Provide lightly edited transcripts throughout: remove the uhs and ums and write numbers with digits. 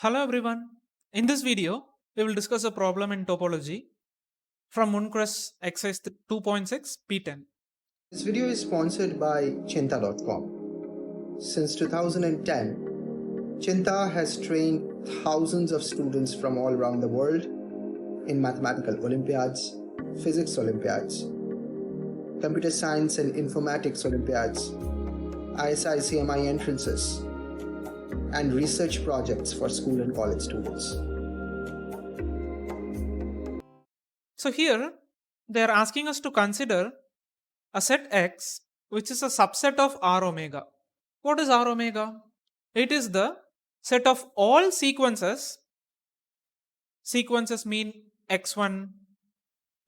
Hello everyone. In this video, we will discuss a problem in topology from Munkres exercise 2.6 P10. This video is sponsored by Cheenta.com. Since 2010, Cheenta has trained thousands of students from all around the world in mathematical Olympiads, physics Olympiads, computer science and informatics Olympiads, ISI CMI entrances, and research projects for school and college students. So here, they are asking us to consider a set X which is a subset of R omega. What is R omega? It is the set of all sequences. Sequences mean x1,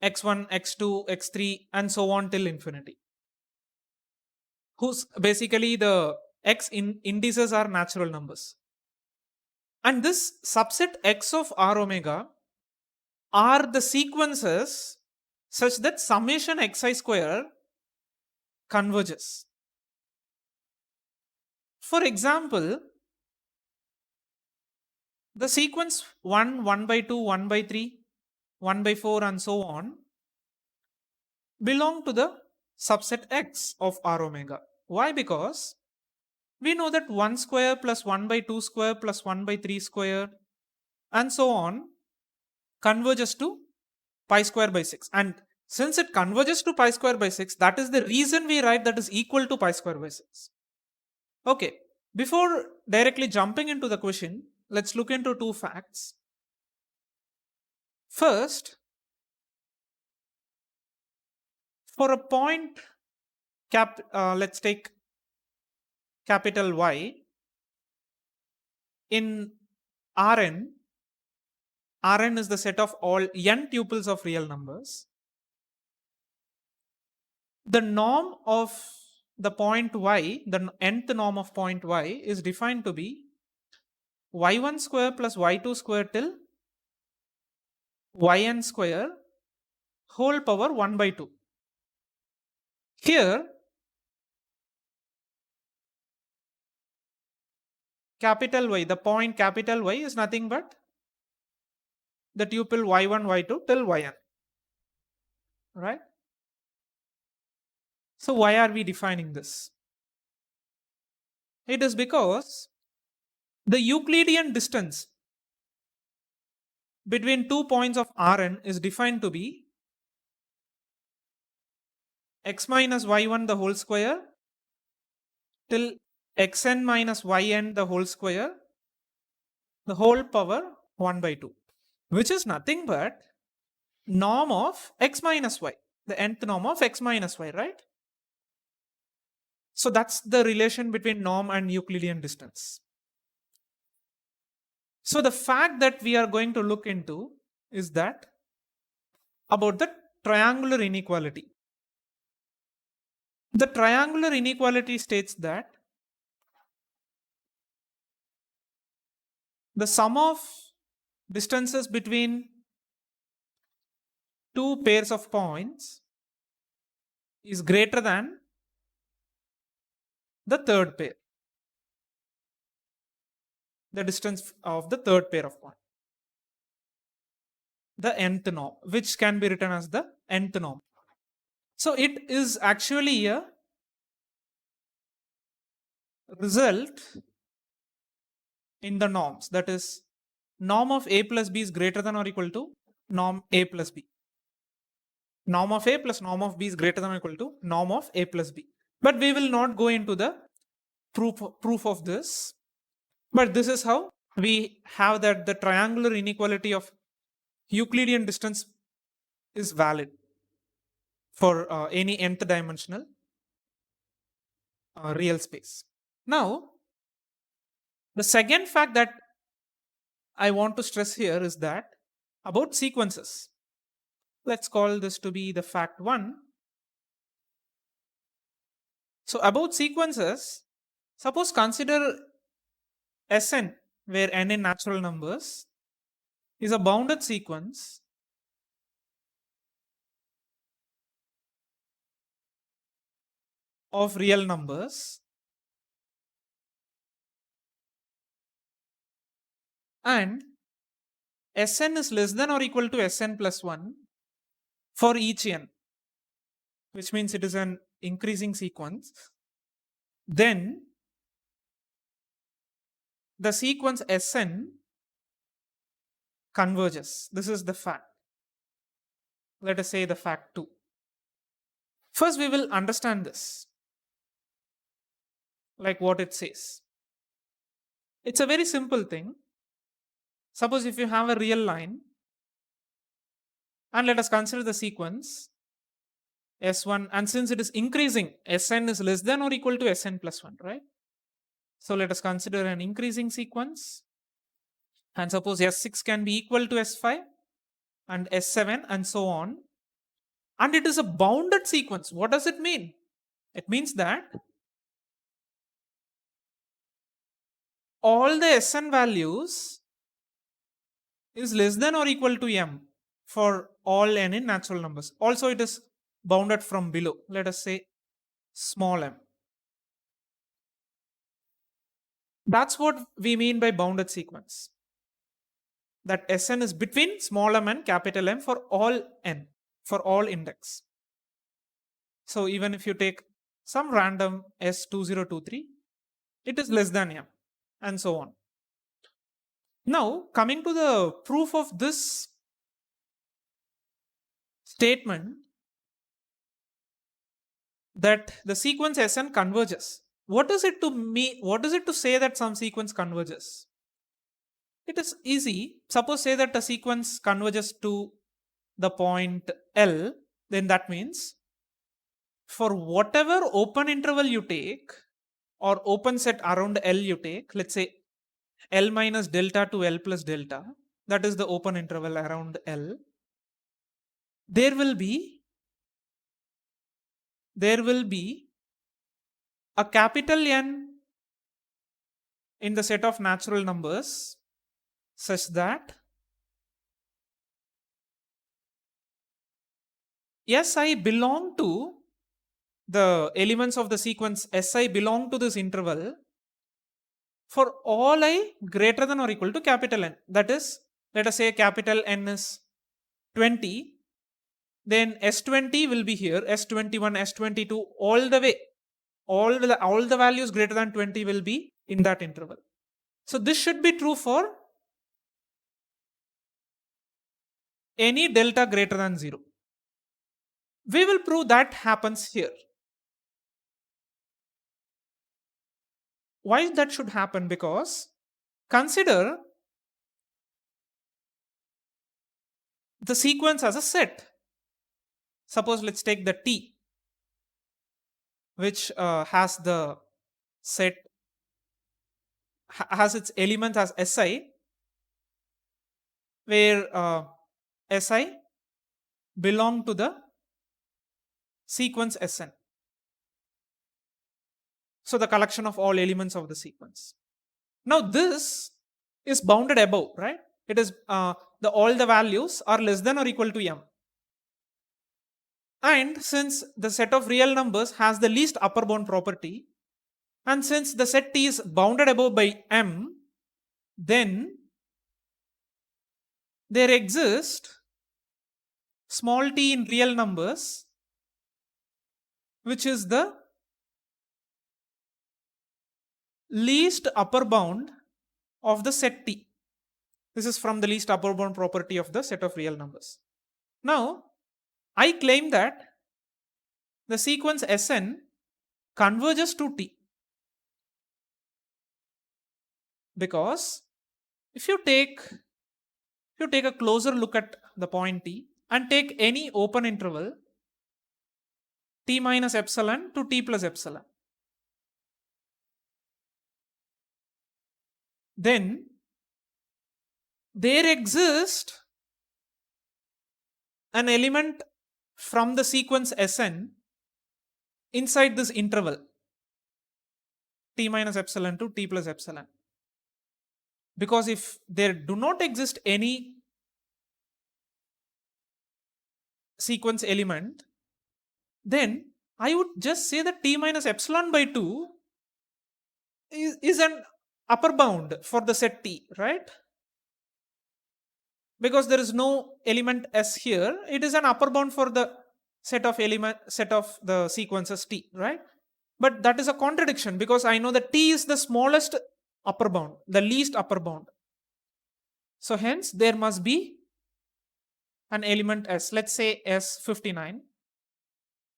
x1, x2, x3 and so on till infinity. Whose basically the indices are natural numbers. And this subset X of R omega are the sequences such that summation xi square converges. For example, the sequence 1, 1 by 2, 1 by 3, 1 by 4 and so on belong to the subset X of R omega. Why? Because we know that 1 square plus 1 by 2 square plus 1 by 3 square and so on converges to pi square by 6, and since it converges to pi square by 6, that is the reason we write that is equal to pi square by 6. Okay, before directly jumping into the question, let's look into two facts. First, for a point let's take capital Y in Rn. Rn is the set of all n tuples of real numbers. The norm of the point Y, the nth norm of point Y is defined to be y1 square plus y2 square till yn square whole power 1 by 2. Here, capital Y, the point capital Y is nothing but the tuple y1, y2 till yn. Right? So, why are we defining this? It is because the Euclidean distance between 2 points of Rn is defined to be x minus y1 the whole square till xn minus yn the whole square, the whole power 1 by 2, which is nothing but norm of x minus y, the nth norm of x minus y, right? So that's the relation between norm and Euclidean distance. So the fact that we are going to look into is that about the triangular inequality. The triangular inequality states that the sum of distances between two pairs of points is greater than the third pair, the distance of the third pair of points, the nth norm, which can be written as the nth norm. So it is actually a result in the norms, that is norm of a plus b is greater than or equal to norm a plus b. Norm of a plus norm of b is greater than or equal to norm of a plus b. But we will not go into the proof of this. But this is how we have that the triangular inequality of Euclidean distance is valid for any nth dimensional real space. Now, the second fact that I want to stress here is that about sequences. Let's call this to be the fact 1. So about sequences, suppose consider Sn, where n in natural numbers is a bounded sequence of real numbers and Sn is less than or equal to Sn plus 1 for each n, which means it is an increasing sequence, then the sequence Sn converges. This is the fact. Let us say the fact 2. First, we will understand this, like what it says. It's a very simple thing. Suppose if you have a real line, and let us consider the sequence S1, and since it is increasing, Sn is less than or equal to Sn plus 1, right? So let us consider an increasing sequence, and suppose S6 can be equal to S5 and S7 and so on, and it is a bounded sequence. What does it mean? It means that all the Sn values is less than or equal to m for all n in natural numbers. Also, it is bounded from below. Let us say small m. That's what we mean by bounded sequence. That Sn is between small m and capital M for all n, for all index. So even if you take some random S2023, it is less than m, and so on. Now, coming to the proof of this statement that the sequence Sn converges. What is it to me? What is it to say that some sequence converges? It is easy. Suppose say that a sequence converges to the point L, then that means for whatever open interval you take or open set around L you take, let's say L minus delta to L plus delta, that is the open interval around L, there will be a capital N in the set of natural numbers such that Si belong to the elements of the sequence Si belong to this interval for all I greater than or equal to capital N. That is, let us say capital N is 20, then S20 will be here, S21, S22, all the way. All the values greater than 20 will be in that interval. So this should be true for any delta greater than 0. We will prove that happens here. Why that should happen? Because consider the sequence as a set. Suppose let's take the T, which has the set, has its elements as Si, where Si belong to the sequence Sn. So the collection of all elements of the sequence. Now this is bounded above, right? It is all the values are less than or equal to m. And since the set of real numbers has the least upper bound property, and since the set T is bounded above by m, then there exist small t in real numbers, which is the least upper bound of the set T. This is from the least upper bound property of the set of real numbers. Now, I claim that the sequence Sn converges to T, because if you take a closer look at the point T and take any open interval T minus epsilon to T plus epsilon, then there exists an element from the sequence Sn inside this interval T minus epsilon to T plus epsilon. Because if there do not exist any sequence element, then I would just say that T minus epsilon by 2 is an upper bound for the set T, right? because there is no element s here. It is an upper bound for the set of the sequences t, right? But that is a contradiction because I know that t is the smallest upper bound, the least upper bound. So hence there must be an element s. Let's say s59.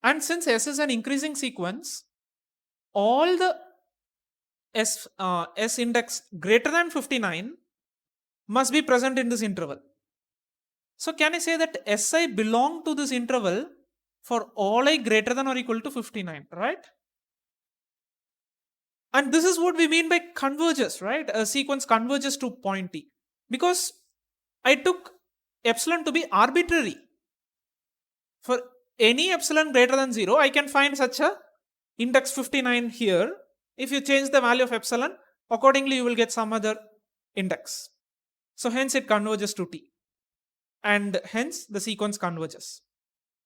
And since s is an increasing sequence, all the s index greater than 59 must be present in this interval. So can I say that Si belong to this interval for all I greater than or equal to 59, right? And this is what we mean by converges, right? A sequence converges to point t. Because I took epsilon to be arbitrary. For any epsilon greater than 0, I can find such a index 59 here. If you change the value of epsilon, accordingly you will get some other index. So hence it converges to t. And hence the sequence converges.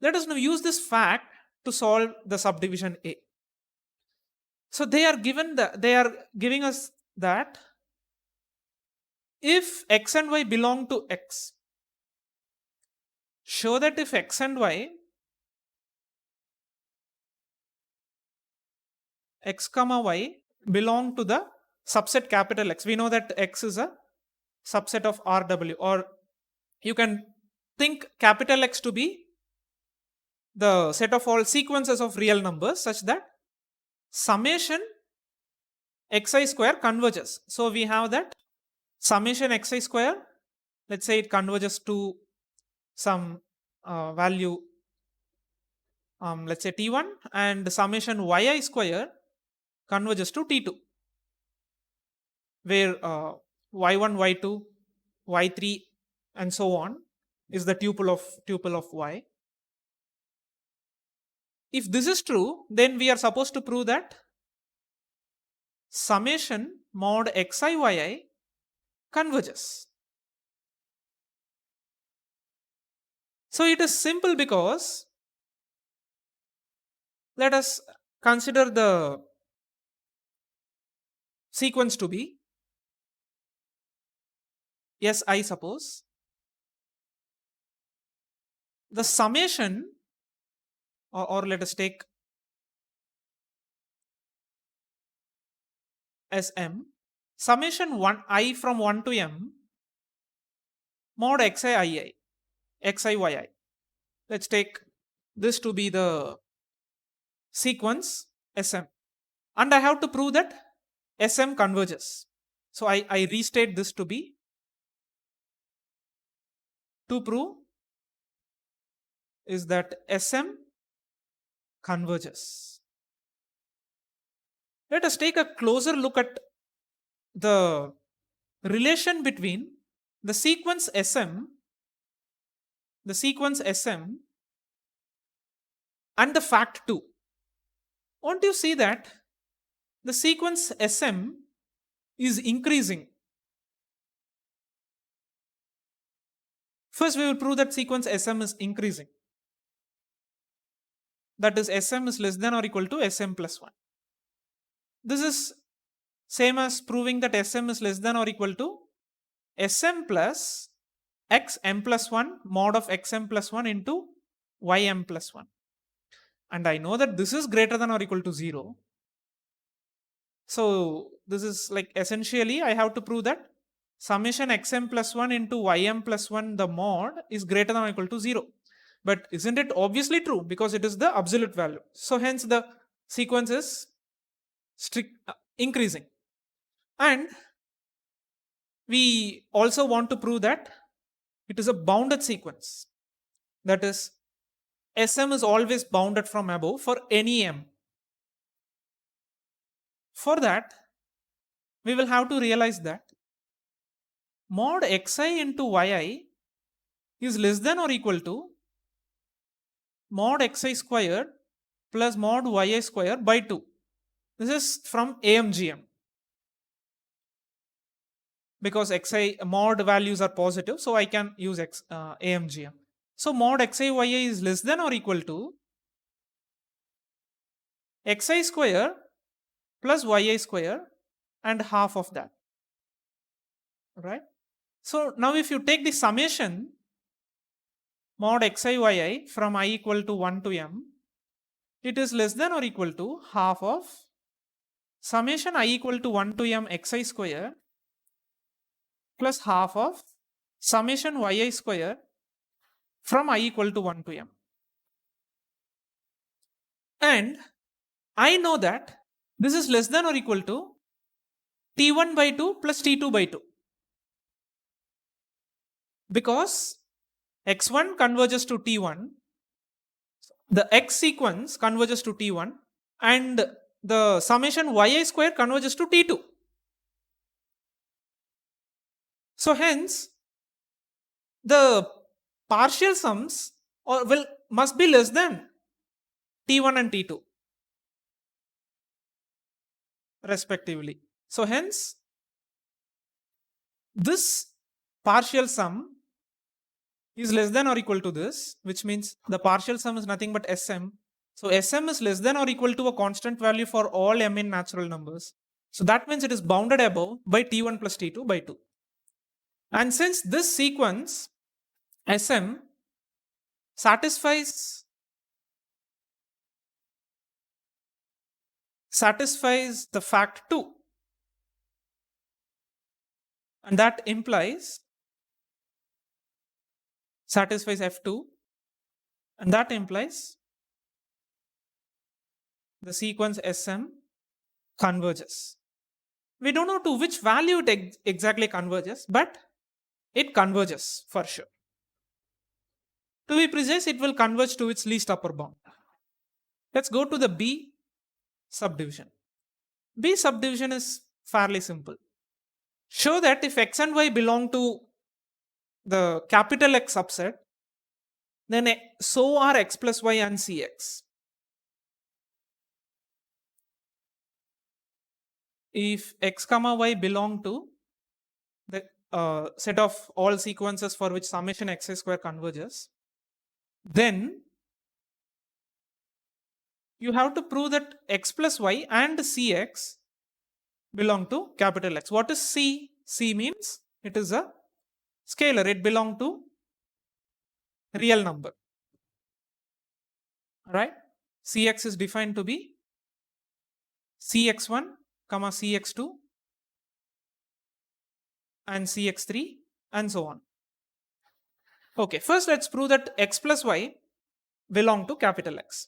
Let us now use this fact to solve the subdivision A. So they are giving us that if x and y belong to x, show that if x and y, x comma y belong to the subset capital X. We know that x is a subset of Rw, or you can think capital X to be the set of all sequences of real numbers such that summation xi square converges. So we have that summation xi square, let's say it converges to some value, let's say t1, and summation yi square converges to t2, where y1, y2, y3, and so on is the tuple of y. If this is true, then we are supposed to prove that summation mod xi yi converges. So it is simple because let us consider the sequence to be Si, suppose the summation, or let us take Sm, summation 1 I from 1 to m mod xi yi, xi yi. Let's take this to be the sequence Sm, and I have to prove that Sm converges. So I restate this to be to prove is that Sm converges. Let us take a closer look at the relation between the sequence Sm and the fact 2. Won't you see that the sequence Sm is increasing? First we will prove that sequence Sm is increasing. That is Sm is less than or equal to Sm plus 1. This is same as proving that Sm is less than or equal to Sm plus xm plus 1 mod of xm plus 1 into ym plus 1. And I know that this is greater than or equal to 0. So this is like essentially I have to prove that summation xm plus 1 into ym plus 1 the mod is greater than or equal to 0. But isn't it obviously true because it is the absolute value. So hence the sequence is increasing. And we also want to prove that it is a bounded sequence. That is, Sm is always bounded from above for any m. For that, we will have to realize that mod xi into yi is less than or equal to mod xi squared plus mod yi square by 2. This is from AMGM. Because xi mod values are positive, so I can use AMGM. So mod xi yi is less than or equal to xi square plus yi square and half of that, right? So now if you take the summation mod xi yi from I equal to 1 to m, it is less than or equal to half of summation I equal to 1 to m xi square plus half of summation yi square from I equal to 1 to m. And I know that this is less than or equal to t1 by 2 plus t2 by 2, because x1 converges to t1, the x sequence converges to t1, and the summation yi square converges to t2. So hence the partial sums must be less than t1 and t2 respectively. So hence this partial sum is less than or equal to this, which means the partial sum is nothing but Sm. So Sm is less than or equal to a constant value for all m in natural numbers. So that means it is bounded above by t1 plus t2 by 2. And since this sequence Sm satisfies the fact 2, and that implies satisfies f2, and that implies the sequence Sm converges. We don't know to which value it exactly converges, but it converges for sure. To be precise, it will converge to its least upper bound. Let's go to the B subdivision. B subdivision is fairly simple. Show that if x and y belong to the capital X subset, then so are x plus y and cx. If x comma y belong to the set of all sequences for which summation xi square converges, then you have to prove that x plus y and cx belong to capital X. What is C? C means it is a scalar. It belongs to real number. Right? Cx is defined to be cx1, comma cx2 and cx3 and so on. Okay, first let's prove that x plus y belong to capital X.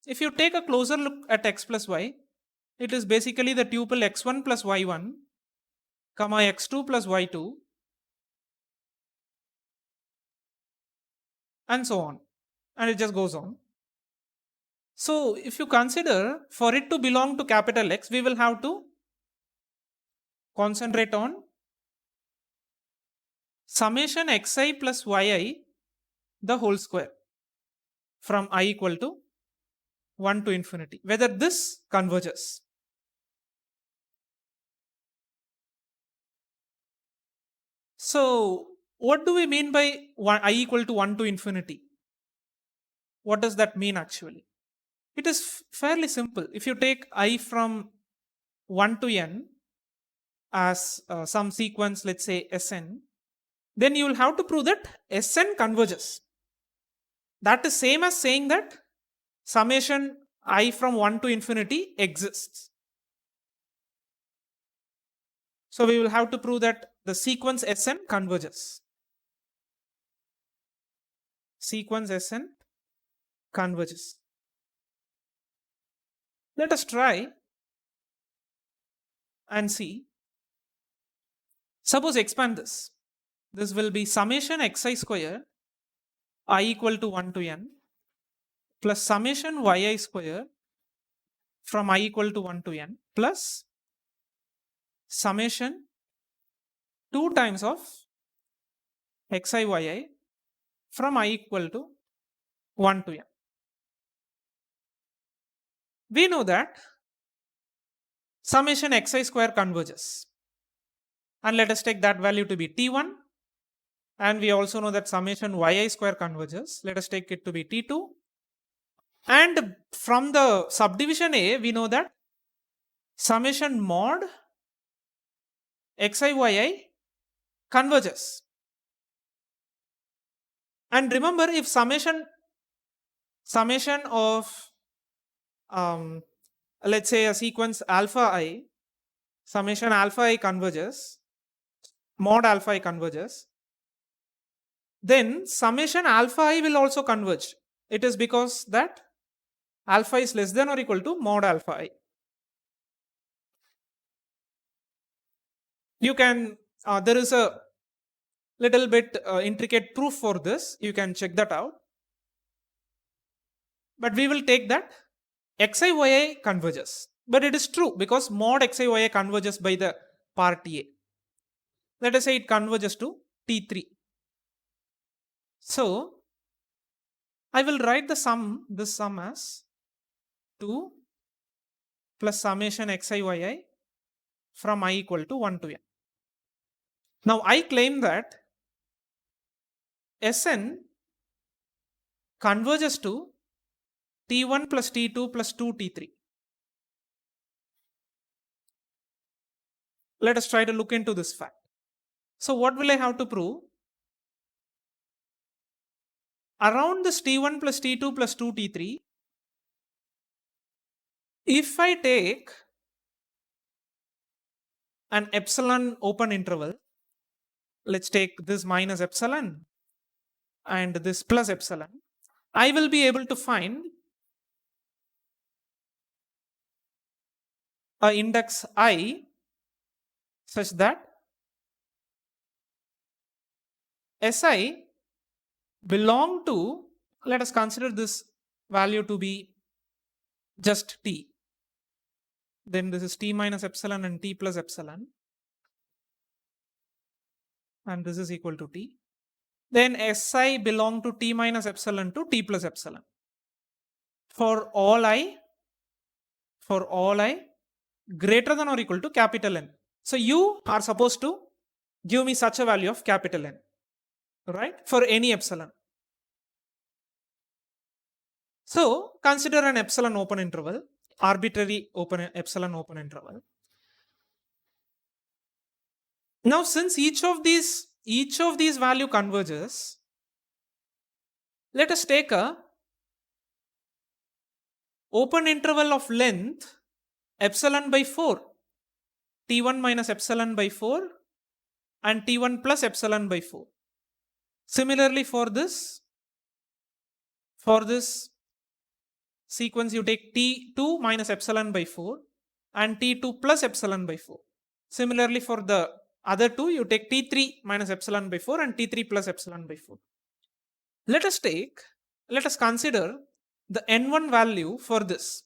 If you take a closer look at x plus y, it is basically the tuple x1 plus y1, comma x2 plus y2 and so on, and it just goes on. So if you consider for it to belong to capital X, we will have to concentrate on summation xi plus yi the whole square from I equal to 1 to infinity, whether this converges. So what do we mean by I equal to 1 to infinity? What does that mean actually? It is fairly simple. If you take I from 1 to n as some sequence, let's say Sn, then you will have to prove that Sn converges. That is same as saying that summation I from 1 to infinity exists. So we will have to prove that the sequence Sn converges. Sequence Sn converges. Let us try and see. Suppose expand this. This will be summation xi square I equal to 1 to n plus summation yi square from I equal to 1 to n plus summation 2 times of xi yi from I equal to 1 to n. We know that summation xi square converges, and let us take that value to be t1, and we also know that summation yi square converges. Let us take it to be t2, and from the subdivision A we know that summation mod xi yi converges. And remember, if summation of let's say a sequence alpha I, summation alpha I converges, mod alpha I converges, then summation alpha I will also converge. It is because that alpha is less than or equal to mod alpha I. You can, there is a little bit intricate proof for this. You can check that out. But we will take that xi yi converges. But it is true because mod xi yi converges by the part A. Let us say it converges to T3. So I will write this sum as 2 plus summation xi yi from I equal to 1 to n. Now I claim that Sn converges to T1 plus T2 plus 2T3. Let us try to look into this fact. So what will I have to prove? Around this T1 plus T2 plus 2T3, if I take an epsilon open interval, let's take this minus epsilon and this plus epsilon, I will be able to find a index I such that Si belong to, let us consider this value to be just t. Then this is t minus epsilon and t plus epsilon. And this is equal to t. Then Si belong to t minus epsilon to t plus epsilon. For all I greater than or equal to capital N. So you are supposed to give me such a value of capital N, right? For any epsilon. So consider an epsilon open interval, arbitrary epsilon open interval. Now since each of these value converges, let us take a open interval of length epsilon by 4, t1 minus epsilon by 4 and t1 plus epsilon by 4. Similarly for this sequence you take t2 minus epsilon by 4 and t2 plus epsilon by 4. Similarly for the other two you take t3 minus epsilon by 4 and t3 plus epsilon by 4. Let us consider the n1 value for this.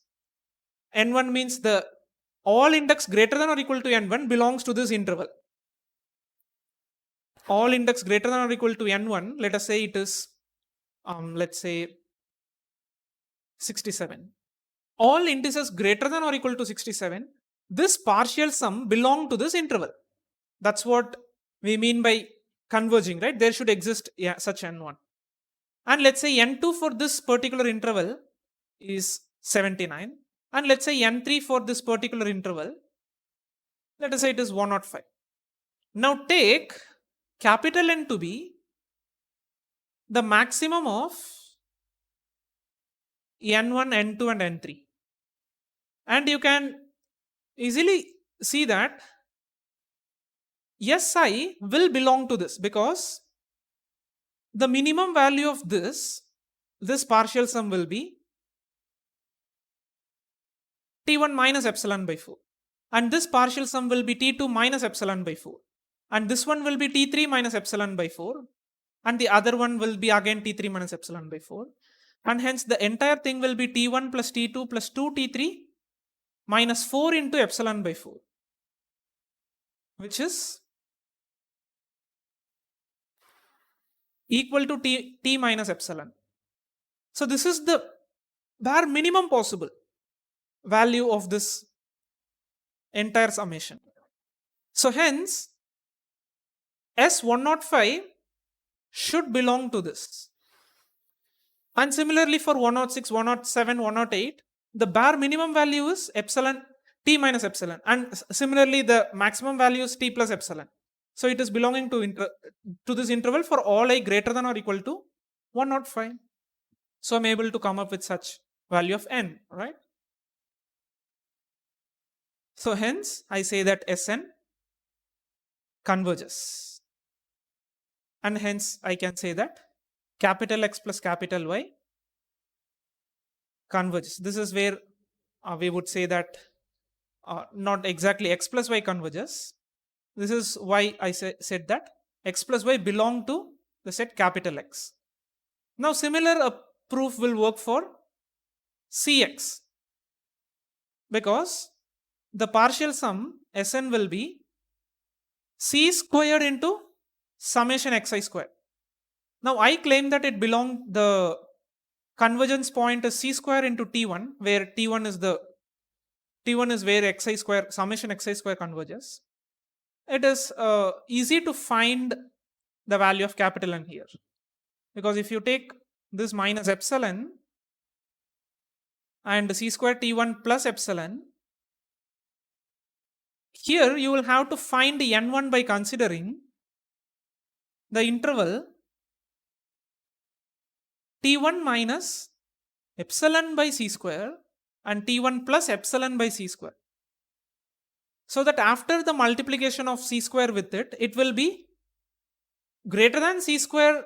N1 means the all index greater than or equal to n1 belongs to this interval. All index greater than or equal to n1, let us say it is let's say 67. All indices greater than or equal to 67, this partial sum belong to this interval. That's what we mean by converging, right? There should exist such n1. And let's say n2 for this particular interval is 79. And let's say n3 for this particular interval, let us say it is 105. Now take capital N to be the maximum of n1, n2 and n3. And you can easily see that Si will belong to this because the minimum value of this partial sum will be t1 minus epsilon by 4. And this partial sum will be t2 minus epsilon by 4. And this one will be t3 minus epsilon by 4. And the other one will be again t3 minus epsilon by 4. And hence the entire thing will be t1 plus t2 plus 2t3 minus 4 into epsilon by 4, which is equal to t minus epsilon. So this is the bare minimum possible value of this entire summation. So hence S105 should belong to this. And similarly for 106, 107, 108, the bare minimum value is epsilon t minus epsilon. And similarly the maximum value is t plus epsilon. So it is belonging to this interval for all I greater than or equal to 105. So I'm able to come up with such value of n, right? So hence I say that Sn converges. And hence I can say that capital X plus capital Y converges. This is where we would say that not exactly X plus Y converges. This is why I said that X plus Y belong to the set capital X. Now similar proof will work for Cx, because the partial sum Sn will be C squared into summation xi squared. Now I claim that the convergence point is C square into T1, where T1 is where xi square summation xi square converges. It is easy to find the value of capital N here, because if you take this minus epsilon and C square T1 plus epsilon, here you will have to find N1 by considering the interval T1 minus epsilon by C square and T1 plus epsilon by C square. So that after the multiplication of C square with it, it will be greater than C square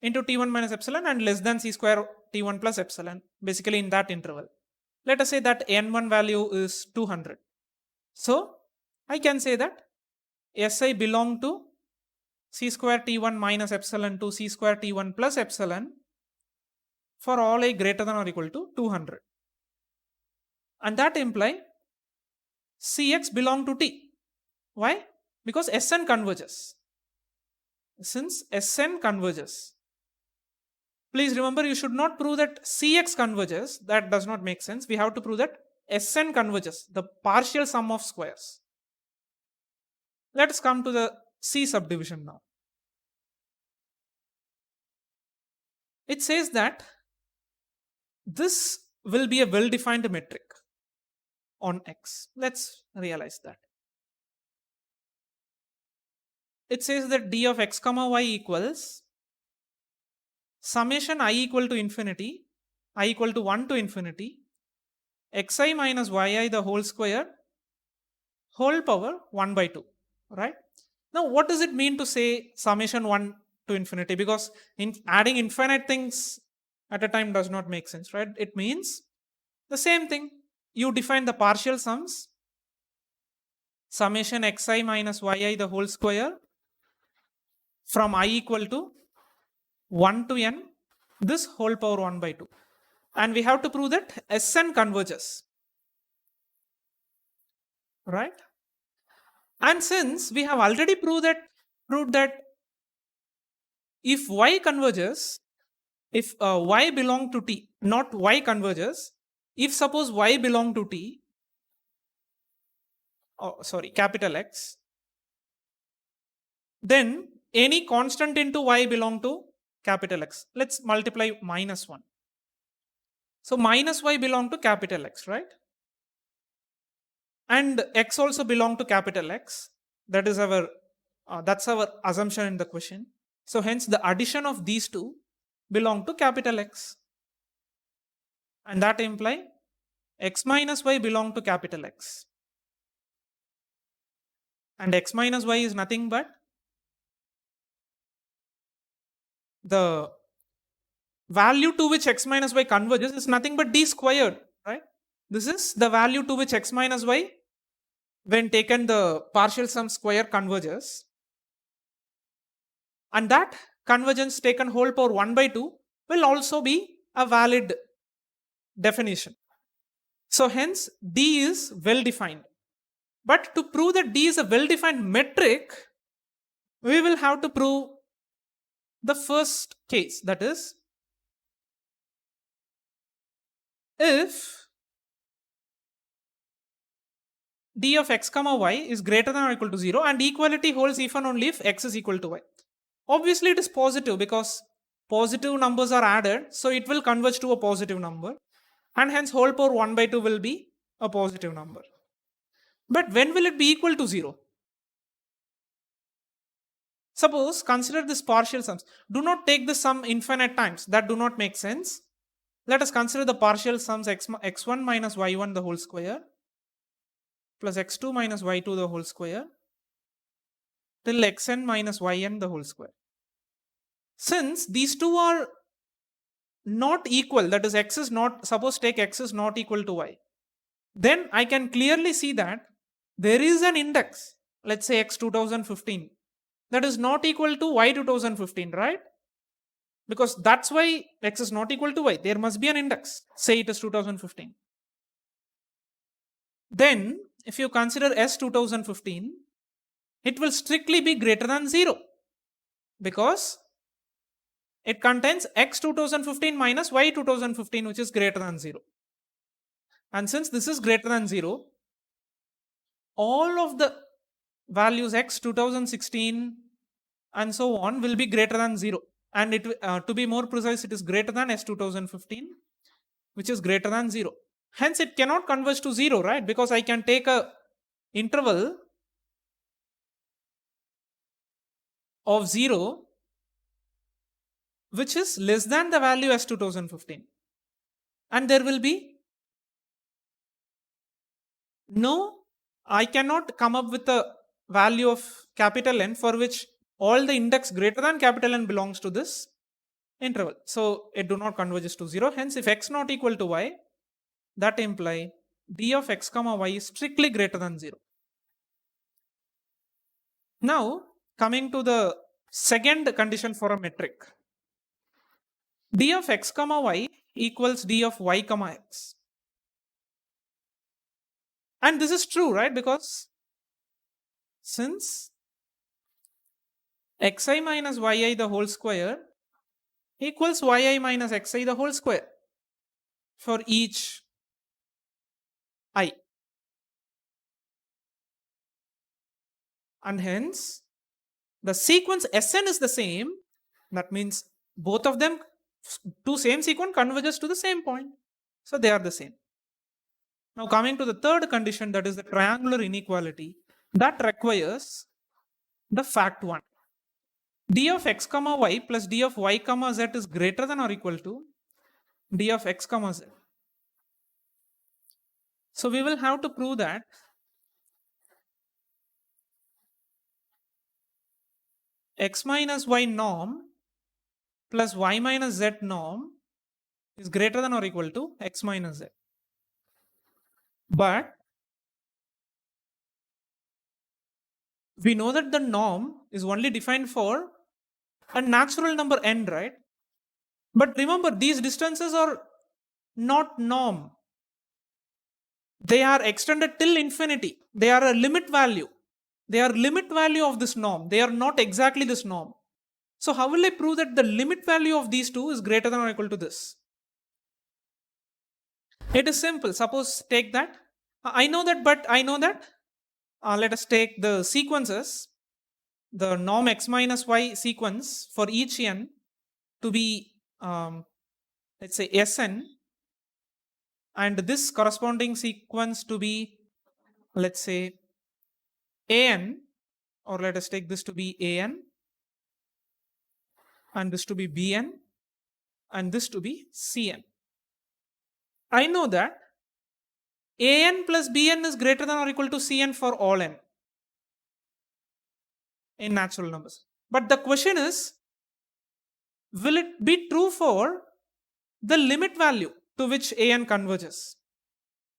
into T1 minus epsilon and less than C square T1 plus epsilon, basically in that interval. Let us say that N1 value is 200. So I can say that Si belong to C square T1 minus epsilon to C square T1 plus epsilon for all I greater than or equal to 200. And that imply Cx belong to T. Why? Because Sn converges. Since Sn converges, please remember, you should not prove that Cx converges. That does not make sense. We have to prove that Sn converges, the partial sum of squares. Let us come to the C subdivision now. It says that this will be a well-defined metric on X. Let's realize that. It says that d of x comma y equals summation I equal to infinity, I equal to 1 to infinity, xi minus yi the whole square, whole power 1 by 2, right? Now what does it mean to say summation 1 to infinity? Because in adding infinite things at a time does not make sense, right? It means the same thing. You define the partial sums, summation xi minus yi the whole square from I equal to 1 to n, this whole power 1 by 2. And we have to prove that Sn converges, right? And since we have already proved that if y converges, if y belong to T, not y converges, if suppose y belong to T, capital X, then any constant into y belong to capital X. Let's multiply minus 1. So minus y belong to capital X, right? And x also belong to capital X. That is that's our assumption in the question. So hence the addition of these two belong to capital X. And that imply x minus y belong to capital X. And x minus y is nothing but the value to which x minus y converges is nothing but d squared, right? This is the value to which x minus y, when taken the partial sum square, converges. And that convergence taken whole power 1 by 2 will also be a valid definition. So hence D is well defined. But to prove that D is a well defined metric, we will have to prove the first case, that is, if d of x comma y is greater than or equal to 0 and equality holds even only if x is equal to y. Obviously it is positive because positive numbers are added, so it will converge to a positive number, and hence whole power 1 by 2 will be a positive number. But when will it be equal to 0? Suppose consider this partial sums. Do not take the sum infinite times. That do not make sense. Let us consider the partial sums x1 minus y1 the whole square plus x2 minus y2 the whole square till xn minus yn the whole square. Since these two are not equal, that is x is not, suppose take x is not equal to y, then I can clearly see that there is an index, let's say x 2015, that is not equal to y 2015, right? Because that's why x is not equal to y. There must be an index, say it is 2015. Then if you consider s 2015, it will strictly be greater than 0 because it contains x 2015 minus y 2015, which is greater than 0. And since this is greater than 0, all of the values x 2016 and so on will be greater than 0. And it to be more precise, it is greater than s 2015, which is greater than 0. Hence it cannot converge to 0, right? Because I can take a interval of 0 which is less than the value as 2015, and there will be no, I cannot come up with a value of capital N for which all the index greater than capital N belongs to this interval. So it do not converges to 0. Hence if x not equal to y, that imply d of x comma y is strictly greater than 0. Now coming to the second condition for a metric, d of x comma y equals d of y comma x. And this is true, right? Because since xi minus yi the whole square equals yi minus xi the whole square for each I. And hence the sequence Sn is the same. That means both of them, two same sequence converges to the same point. So they are the same. Now coming to the third condition, that is the triangular inequality, that requires the fact 1. D of x comma y plus d of y comma z is greater than or equal to d of x comma z. So we will have to prove that x minus y norm plus y minus z norm is greater than or equal to x minus z. But we know that the norm is only defined for a natural number n, right? But remember, these distances are not norm. They are extended till infinity. They are a limit value. They are limit value of this norm. They are not exactly this norm. So how will I prove that the limit value of these two is greater than or equal to this? It is simple. Suppose take that. I know that, but I know that. Let us take the sequences, the norm x minus y sequence for each n to be, let's say Sn, and this corresponding sequence to be, let's say An, or let us take this to be An, and this to be Bn, and this to be Cn. I know that An plus Bn is greater than or equal to Cn for all n in natural numbers. But the question is, will it be true for the limit value to which An converges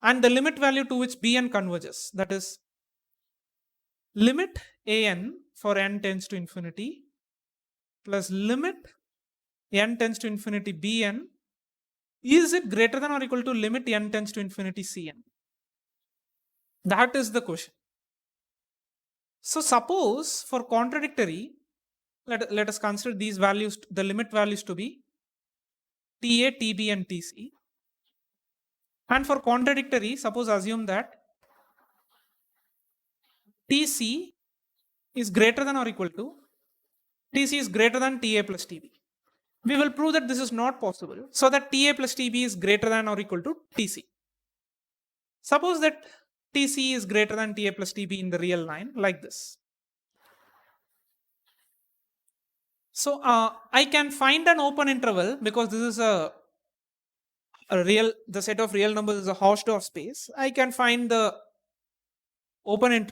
and the limit value to which Bn converges? That is, limit An for n tends to infinity plus limit n tends to infinity Bn, is it greater than or equal to limit n tends to infinity Cn? That is the question. So suppose for contradictory, let us consider these values, the limit values to be Ta, Tb and Tc. And for contradictory, suppose assume that Tc is greater than or equal to, Tc is greater than Ta plus Tb. We will prove that this is not possible, so that Ta plus Tb is greater than or equal to Tc. Suppose that Tc is greater than Ta plus Tb in the real line, like this. So I can find an open interval because this is a real, the set of real numbers is a Hausdorff space. I can find the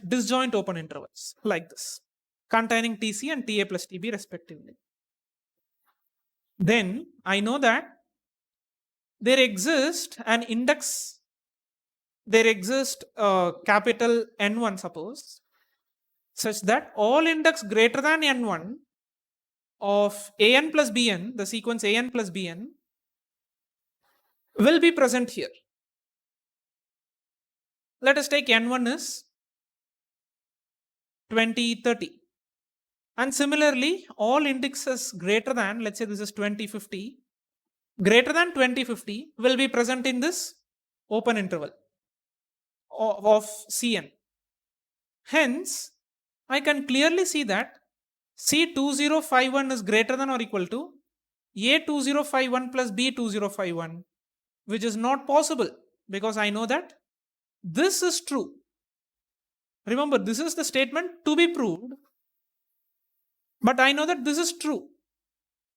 disjoint open intervals like this, containing TC and TA plus TB respectively. Then I know that there exists capital N1, suppose, such that all index greater than N1 of AN plus BN, the sequence AN plus BN, will be present here. Let us take N1 is 2030. And similarly, all indexes greater than, let's say this is 2050, greater than 2050 will be present in this open interval of Cn. Hence, I can clearly see that C2051 is greater than or equal to A2051 plus B2051, which is not possible because I know that this is true. Remember, this is the statement to be proved, but I know that this is true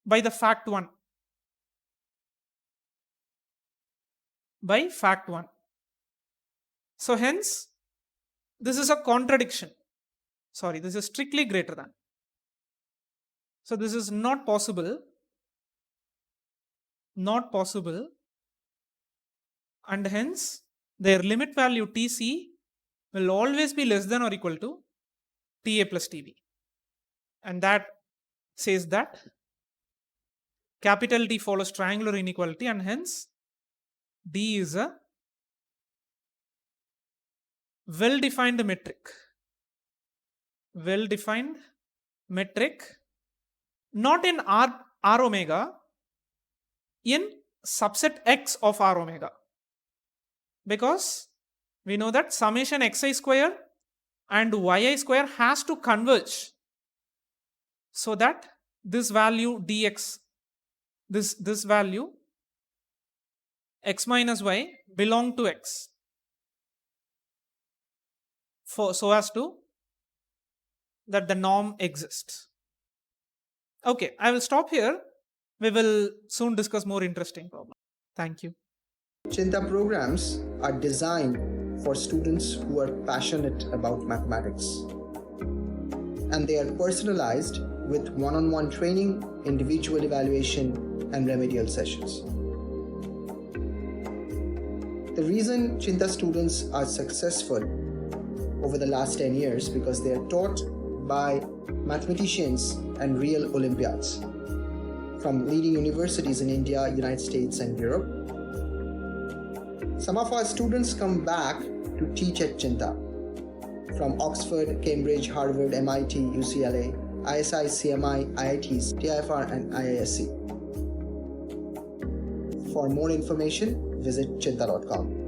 by the fact 1. By fact 1. So hence, this is a contradiction. Sorry, this is strictly greater than. So this is not possible. Not possible. And hence, their limit value TC will always be less than or equal to TA plus TB. And that says that capital D follows triangular inequality, and hence D is a well-defined metric. Well-defined metric, not in R omega, in subset X of R omega. Because we know that summation xi square and yi square has to converge so that this value dx, this value x minus y belong to x, so as to that the norm exists. Okay, I will stop here. We will soon discuss more interesting problems. Thank you. Cheenta programs are designed for students who are passionate about mathematics, and they are personalized with one-on-one training, individual evaluation, and remedial sessions. The reason Cheenta students are successful over the last 10 years because they are taught by mathematicians and real Olympiads from leading universities in India, United States, and Europe. Some of our students come back to teach at Cheenta from Oxford, Cambridge, Harvard, MIT, UCLA, ISI, CMI, IITs, TIFR, and IISc. For more information, visit cheenta.com.